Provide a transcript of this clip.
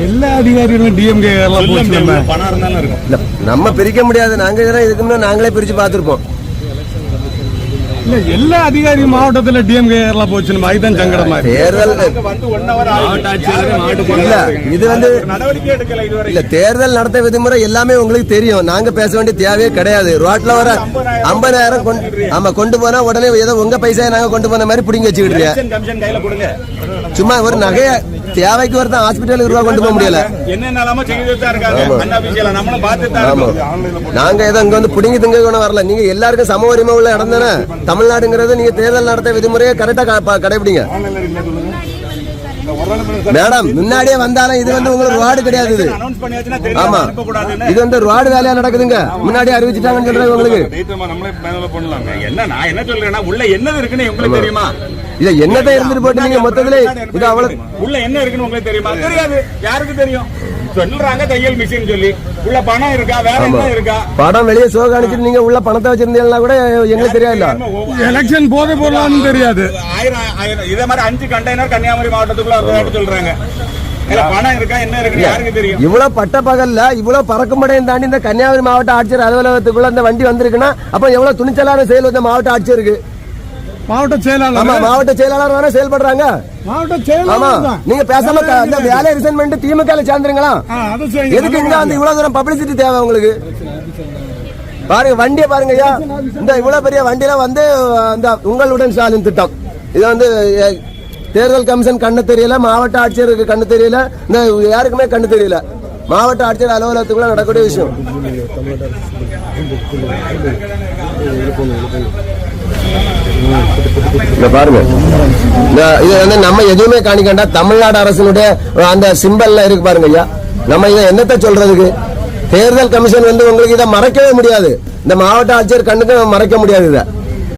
எல்லா அதிகாரிகளும் டிஎம்கே நம்ம பிரிக்க முடியாது. நாங்க இதுக்கு முன்னாடி நாங்களே பிரிச்சு பார்த்திருப்போம். இல்ல எல்லா அதிகாரி மாவட்டத்துல டிஎம்கே போச்சு. அதுதான் சங்கடமா தேர்தல் இல்ல. இது இல்ல தேர்தல் நடத்த விதிமுறை எல்லாமே உங்களுக்கு தெரியும். நாங்க பேச வேண்டிய தேவையே கிடையாது. ரோட்ல வர 50,000 ஆமா கொண்டு போனா உடனே ஏதோ உங்க பைசா நாங்க கொண்டு போன மாதிரி பிடிங்க வச்சுக்கிட்டு சும்மா ஒரு நகைய தேவைக்கு ஒருத்தன் ஹாஸ்பிட்டலுக்கு ரூபா கொண்டு போக முடியல. நாங்க ஏதோ இங்க வந்து புடிங்கி திங்க வரல. நீங்க எல்லாருக்கும் சம உரிமை உள்ள இடம் தானே தமிழ்நாடுங்கிறது. நீங்க தேர்தல் நடத்த விதிமுறையை கரெக்டா கடைபிடிங்க மேடம். முன்னாடியே வந்தாலும் இது வந்து உங்களுக்கு ரோடு கிடையாது. இது ஆமா இது வந்து ரோடு வேலையா நடக்குதுங்க. முன்னாடியே அறிவிச்சுட்டாங்கன்னு சொல்றாங்க உங்களுக்கு. இல்ல என்னதான் இருந்துட்டு போட்டு நீங்க மொத்தத்துல இது அவ்வளவு உள்ள என்ன இருக்குன்னு உங்களுக்கு தெரியுமா? தெரியாது. யாருக்கு தெரியும்? சொல்றாங்க தையல் மிஷின் சொல்லி. உள்ள பணம் இருக்கா? வேற என்ன இருக்கா? பணம் வெளியே சோக அனுப்பிச்சு நீங்க உள்ள பணத்தை வச்சிருந்தீங்கன்னா கூட எங்களுக்கு தெரியாது. எலெக்ஷன் போதை போடலாம்னு தெரியாது. 1000 இதே மாதிரி 5 கண்டெய்னர் கன்னியாகுமரி மாவட்டத்துக்குள்ள சொல்றாங்க. பணம் இருக்கா? என்ன இருக்கு? யாருக்கு தெரியும்? இவ்வளவு பட்ட பகல்ல இவ்வளவு பறக்கும்படையும் தாண்டி இந்த கன்னியாகுமரி மாவட்ட ஆட்சியர் அலுவலகத்துக்குள்ள இந்த வண்டி வந்திருக்குன்னா அப்ப எவ்வளவு துணிச்சலான செயல் வந்து மாவட்ட ஆட்சியருக்கு மாவட்ட செயலாளர் வேற செயல்படுறாங்க. நீங்க பேசாம வேலையை ரிசைன் பண்ணிட்டு திமுக சேர்ந்துருங்களா? எதுக்கு இங்க அந்த இவ்வளவு தூரம் பப்ளிசிட்டி தேவை உங்களுக்கு? பாருங்க வண்டியை பாருங்க ஐயா. இந்த இவ்வளவு பெரிய வண்டியில வந்து இந்த உங்களுடன் ஸ்டாலின் திட்டம் இது வந்து தேர்தல் கமிஷன் கண்ணு தெரியல, மாவட்ட ஆட்சியருக்கு கண்ணு தெரியல, இந்த யாருக்குமே கண்ணு தெரியல. மாவட்ட ஆட்சியர் அலுவலகத்துக்குள்ள நடக்கக்கூடிய விஷயம். பாருங்க இது வந்து நம்ம எதுவுமே காணிக்கண்டா தமிழ்நாடு அரசினுடைய அந்த சிம்பல்ல இருக்கு பாருங்க ஐயா. நம்ம இதை என்னத்த சொல்றதுக்கு? தேர்தல் கமிஷன் வந்து உங்களுக்கு இதை மறைக்கவே முடியாது. இந்த மாவட்ட ஆட்சியர் கண்ணுக்கு மறைக்க முடியாது. இதை